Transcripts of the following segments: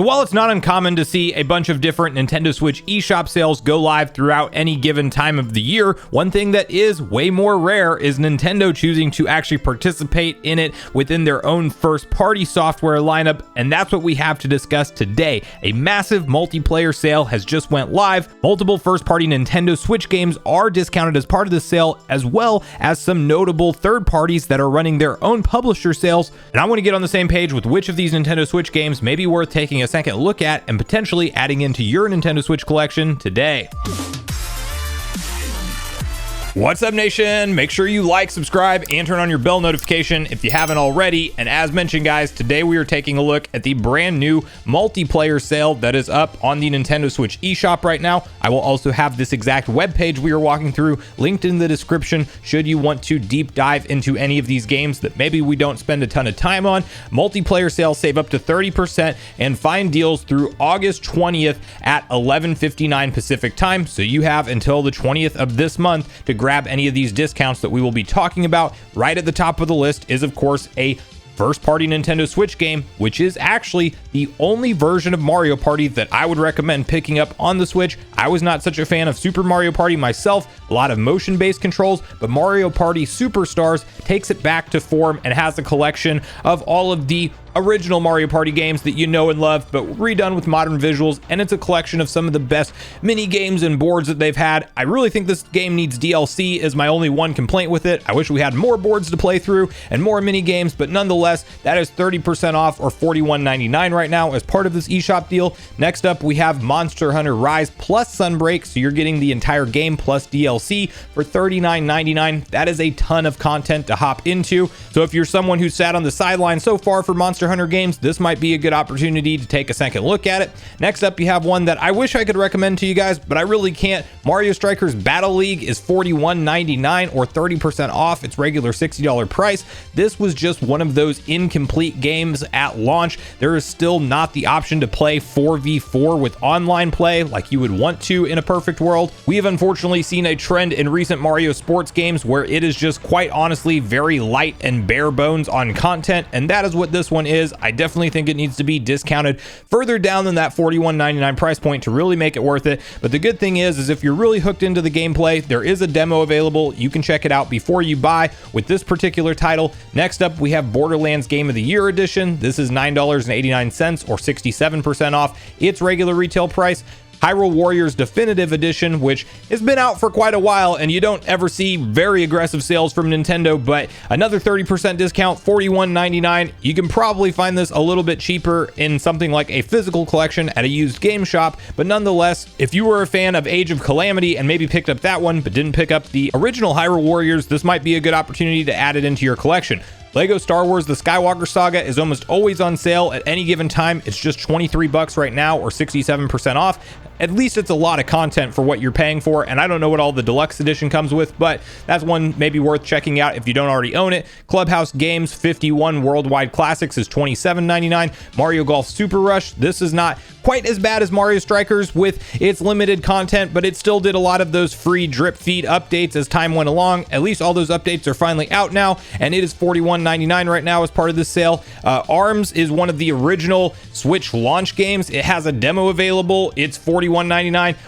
So while it's not uncommon to see a bunch of different Nintendo Switch eShop sales go live throughout any given time of the year, one thing that is way more rare is Nintendo choosing to actually participate in it within their own first-party software lineup, and that's what we have to discuss today. A massive multiplayer sale has just went live. Multiple first-party Nintendo Switch games are discounted as part of the sale, as well as some notable third parties that are running their own publisher sales, and I want to get on the same page with which of these Nintendo Switch games may be worth taking a second look at and potentially adding into your Nintendo Switch collection today. What's up, nation? Make sure you like, subscribe, and turn on your bell notification if you haven't already. And as mentioned, guys, today we are taking a look at the brand new multiplayer sale that is up on the Nintendo Switch eShop right now. I will also have this exact web page we are walking through linked in the description should you want to deep dive into any of these games that maybe we don't spend a ton of time on. Multiplayer sales save up to 30% and find deals through August 20th at 11:59 Pacific time. So you have until the 20th of this month to grab any of these discounts that we will be talking about. Right at the top of the list is, of course, a first-party Nintendo Switch game, which is actually the only version of Mario Party that I would recommend picking up on the Switch. I was not such a fan of Super Mario Party myself, a lot of motion-based controls, but Mario Party Superstars takes it back to form and has a collection of all of the original Mario Party games that you know and love, but redone with modern visuals, and it's a collection of some of the best mini games and boards that they've had. I really think this game needs DLC is my only one complaint with it. I wish we had more boards to play through and more mini games, but nonetheless, that is 30% off or $41.99 right now as part of this eShop deal. Next up, we have Monster Hunter Rise plus Sunbreak, so you're getting the entire game plus DLC for $39.99. That is a ton of content to hop into. So if you're someone who sat on the sideline so far for Monster Hunter games, this might be a good opportunity to take a second look at it. Next up, you have one that I wish I could recommend to you guys, but I really can't. Mario Strikers Battle League is $41.99 or 30% off its regular $60 price. This was just one of those incomplete games at launch. There is still not the option to play 4v4 with online play like you would want to in a perfect world. We have unfortunately seen a trend in recent Mario sports games where it is just quite honestly very light and bare bones on content, and that is what this one is. I definitely think it needs to be discounted further down than that $41.99 price point to really make it worth it. But the good thing is if you're really hooked into the gameplay, there is a demo available. You can check it out before you buy with this particular title. Next up, we have Borderlands Game of the Year Edition. This is $9.89 or 67% off its regular retail price. Hyrule Warriors Definitive Edition, which has been out for quite a while, and you don't ever see very aggressive sales from Nintendo, but another 30% discount, $41.99. You can probably find this a little bit cheaper in something like a physical collection at a used game shop, but nonetheless, if you were a fan of Age of Calamity and maybe picked up that one, but didn't pick up the original Hyrule Warriors, this might be a good opportunity to add it into your collection. Lego Star Wars The Skywalker Saga is almost always on sale at any given time. It's just $23 right now or 67% off. At least it's a lot of content for what you're paying for, and I don't know what all the deluxe edition comes with, but that's one maybe worth checking out if you don't already own it. Clubhouse Games 51 Worldwide Classics is $27.99. Mario Golf Super Rush, this is not quite as bad as Mario Strikers with its limited content, but it still did a lot of those free drip feed updates as time went along. At least all those updates are finally out now, and it is $41.99 right now as part of this sale. ARMS is one of the original Switch launch games. It has a demo available. It's $41.99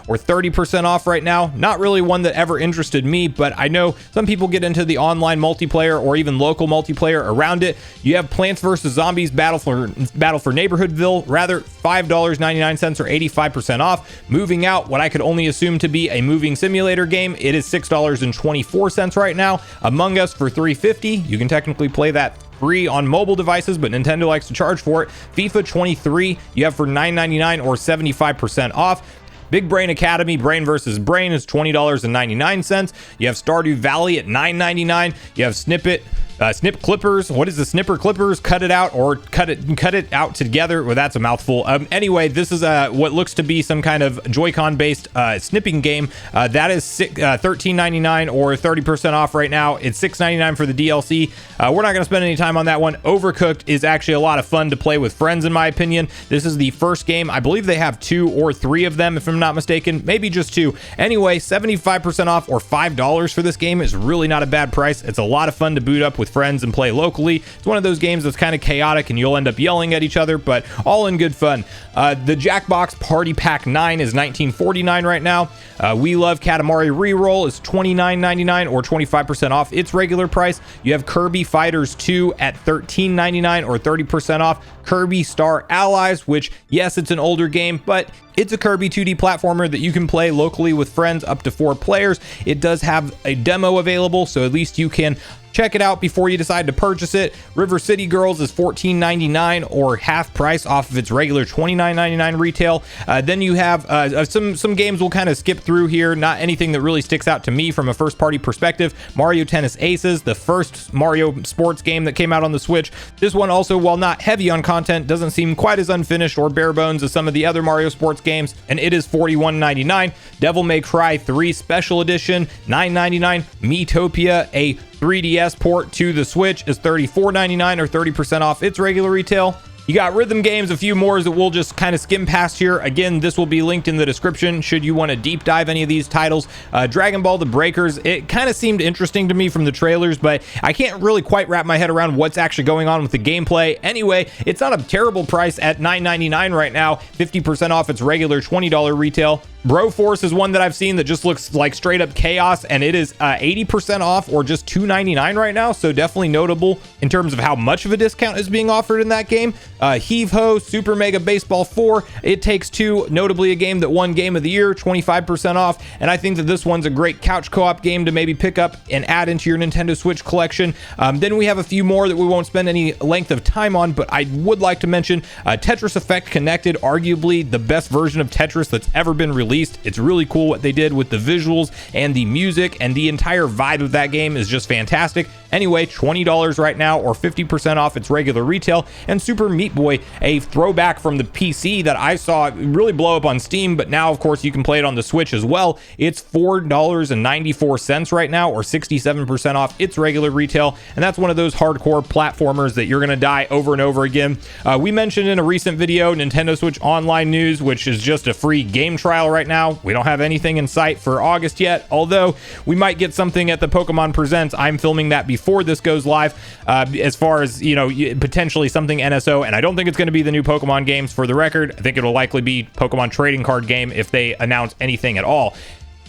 or 30% off right now. Not really one that ever interested me, but I know some people get into the online multiplayer or even local multiplayer around it. You have Plants vs. Zombies Battle for Neighborhoodville, rather, $5.99 or 85% off. Moving Out, what I could only assume to be a moving simulator game, it is $6.24 right now. Among Us for $3.50. You can technically play that free on mobile devices, but Nintendo likes to charge for it. FIFA 23 you have for $9.99 or 75% off. Big Brain Academy, Brain vs. Brain is $20.99. You have Stardew Valley at $9.99. You have Snip Clippers. What is the Snipper Clippers? Cut it out or cut it out together. Well, that's a mouthful. Anyway, this is what looks to be some kind of Joy-Con based snipping game. That is $13.99 or 30% off right now. It's $6.99 for the DLC. We're not going to spend any time on that one. Overcooked is actually a lot of fun to play with friends, in my opinion. This is the first game. I believe they have 2 or 3 of them, if I'm not mistaken. Maybe just 2. Anyway, 75% off or $5 for this game is really not a bad price. It's a lot of fun to boot up with friends and play locally. It's one of those games that's kind of chaotic and you'll end up yelling at each other, but all in good fun. The Jackbox Party Pack 9 is $19.49 right now. We Love Katamari Reroll is $29.99 or 25% off its regular price. You have Kirby Fighters 2 at $13.99 or 30% off. Kirby Star Allies, which, yes, it's an older game, but it's a Kirby 2D platformer that you can play locally with friends up to 4 players. It does have a demo available, so at least you can check it out before you decide to purchase it. River City Girls is $14.99 or half price off of its regular $29.99 retail. Then you have some games we'll kind of skip through here. Not anything that really sticks out to me from a first party perspective. Mario Tennis Aces, the first Mario sports game that came out on the Switch. This one also, while not heavy on content, doesn't seem quite as unfinished or bare bones as some of the other Mario sports games, and it is $41.99. Devil May Cry 3 Special Edition, $9.99. Miitopia, a 3DS port to the Switch, is $34.99 or 30% off its regular retail. You got Rhythm Games, a few more that we'll just kind of skim past here. Again, this will be linked in the description should you want to deep dive any of these titles. Dragon Ball The Breakers, it kind of seemed interesting to me from the trailers, but I can't really quite wrap my head around what's actually going on with the gameplay. Anyway, it's not a terrible price at $9.99 right now, 50% off its regular $20 retail. Broforce is one that I've seen that just looks like straight up chaos, and it is 80% off or just $2.99 right now, so definitely notable in terms of how much of a discount is being offered in that game. Heave Ho, Super Mega Baseball 4, It Takes Two, notably a game that won Game of the Year, 25% off, and I think that this one's a great couch co-op game to maybe pick up and add into your Nintendo Switch collection. Then we have a few more that we won't spend any length of time on, but I would like to mention Tetris Effect Connected, arguably the best version of Tetris that's ever been released. It's really cool what they did with the visuals and the music, and the entire vibe of that game is just fantastic. Anyway, $20 right now or 50% off its regular retail. And Super Meat Boy, a throwback from the PC that I saw really blow up on Steam, but now of course you can play it on the Switch as well. It's $4.94 right now or 67% off its regular retail, and that's one of those hardcore platformers that you're gonna die over and over again. We mentioned in a recent video Nintendo Switch Online News, which is just a free game trial right now. We don't have anything in sight for August yet, although we might get something at the Pokemon Presents. I'm filming that before this goes live, as far as, you know, potentially something NSO, and I don't think it's going to be the new Pokemon games. For the record, I think it'll likely be Pokemon trading card game if they announce anything at all.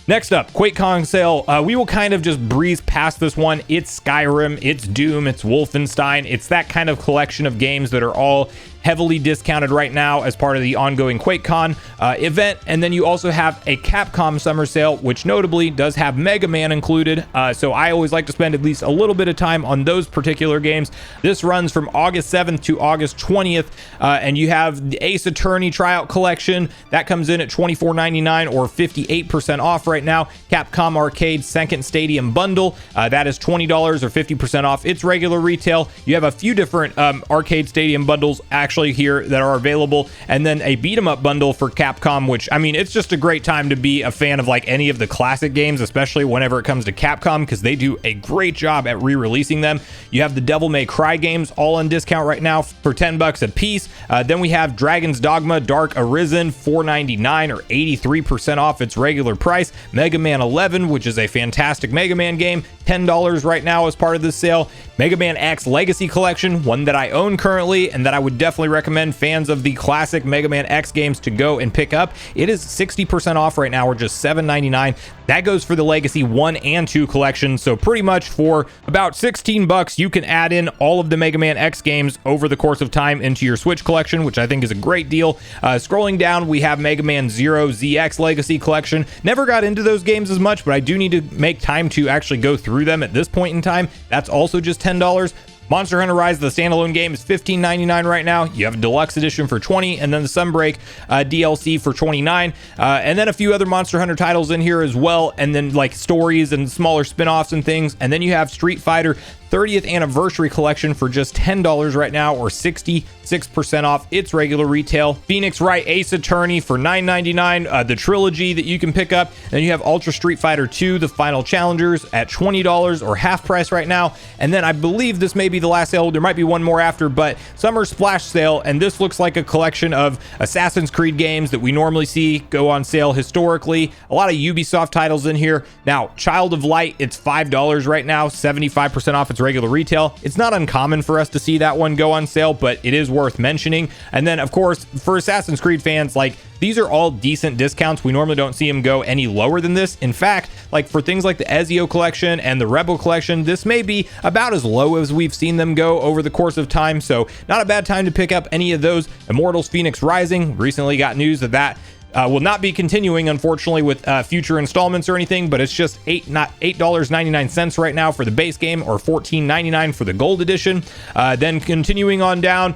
Next up, QuakeCon sale. We will kind of just breeze past this one. It's Skyrim, it's Doom, it's Wolfenstein. It's that kind of collection of games that are all heavily discounted right now as part of the ongoing QuakeCon event. And then you also have a Capcom summer sale, which notably does have Mega Man included. So I always like to spend at least a little bit of time on those particular games. This runs from August 7th to August 20th. And you have the Ace Attorney Tryout Collection. That comes in at $24.99 or 58% off right now. Capcom Arcade Second Stadium Bundle. That is $20 or 50% off its regular retail. You have a few different Arcade Stadium bundles actually here that are available, and then a beat 'em up bundle for Capcom, which, I mean, it's just a great time to be a fan of like any of the classic games, especially whenever it comes to Capcom, because they do a great job at re-releasing them. You have the Devil May Cry games all on discount right now for $10 a piece. Then we have Dragon's Dogma Dark Arisen, $4.99 or 83% off its regular price. Mega Man 11, which is a fantastic Mega Man game, $10 right now as part of this sale. Mega Man X Legacy Collection, one that I own currently and that I would definitely recommend fans of the classic Mega Man X games to go and pick up. It is 60% off right now or just $7.99. That goes for the Legacy 1 and 2 collection, so pretty much for about $16 you can add in all of the Mega Man X games over the course of time into your Switch collection, which I think is a great deal. Scrolling down, we have Mega Man Zero ZX Legacy Collection. Never got into those games as much, but I do need to make time to actually go through them at this point in time. That's also just $10. Monster Hunter Rise, the standalone game, is $15.99 right now. You have a deluxe edition for $20, and then the Sunbreak DLC for $29, and then a few other Monster Hunter titles in here as well, and then like stories and smaller spin-offs and things. And then you have Street Fighter 30th Anniversary Collection for just $10 right now or 66% off its regular retail. Phoenix Wright Ace Attorney for $9.99, the trilogy that you can pick up. Then you have Ultra Street Fighter 2, the Final Challengers, at $20 or half price right now. And then I believe this may be the last sale. There might be one more after, but Summer Splash Sale, and this looks like a collection of Assassin's Creed games that we normally see go on sale historically. A lot of Ubisoft titles in here. Now, Child of Light, it's $5 right now, 75% off its regular retail. It's not uncommon for us to see that one go on sale, but it is worth mentioning. And then, of course, for Assassin's Creed fans, like, these are all decent discounts. We normally don't see them go any lower than this. In fact, like for things like the Ezio collection and the Rebel collection, this may be about as low as we've seen them go over the course of time. So not a bad time to pick up any of those. Immortals Phoenix Rising recently got news that will not be continuing, unfortunately, with future installments or anything, but it's just $8.99 right now for the base game, or $14.99 for the gold edition. Then continuing on down,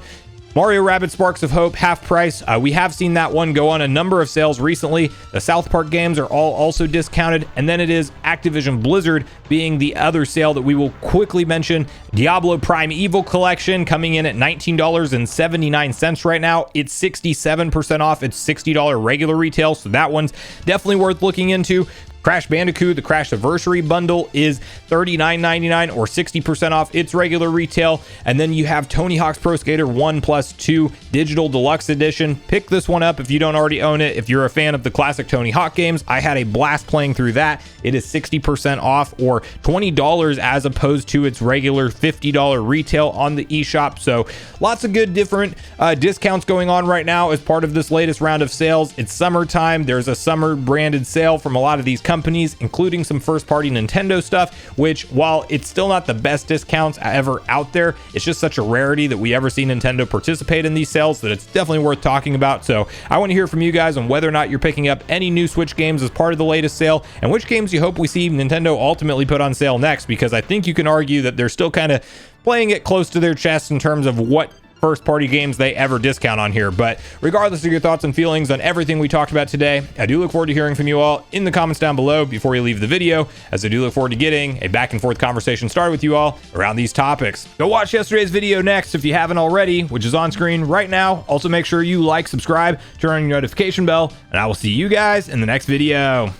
Mario Rabbids Sparks of Hope, half price. We have seen that one go on a number of sales recently. The South Park games are all also discounted. And then it is Activision Blizzard being the other sale that we will quickly mention. Diablo Primeval Collection coming in at $19.79 right now. It's 67% off. It's $60 regular retail, so that one's definitely worth looking into. Crash Bandicoot, the Crash Anniversary bundle, is $39.99 or 60% off its regular retail. And then you have Tony Hawk's Pro Skater 1+2 Digital Deluxe Edition. Pick this one up if you don't already own it. If you're a fan of the classic Tony Hawk games, I had a blast playing through that. It is 60% off or $20 as opposed to its regular $50 retail on the eShop. So lots of good different discounts going on right now as part of this latest round of sales. It's summertime. There's a summer branded sale from a lot of these companies, including some first-party Nintendo stuff, which, while it's still not the best discounts ever out there, it's just such a rarity that we ever see Nintendo participate in these sales that it's definitely worth talking about. So I want to hear from you guys on whether or not you're picking up any new Switch games as part of the latest sale, and which games you hope we see Nintendo ultimately put on sale next, because I think you can argue that they're still kind of playing it close to their chest in terms of what first party games they ever discount on here. But regardless of your thoughts and feelings on everything we talked about today, I do look forward to hearing from you all in the comments down below before you leave the video, as I do look forward to getting a back and forth conversation started with you all around these topics. Go watch yesterday's video next if you haven't already, which is on screen right now. Also make sure you like, subscribe, turn on your notification bell, and I will see you guys in the next video.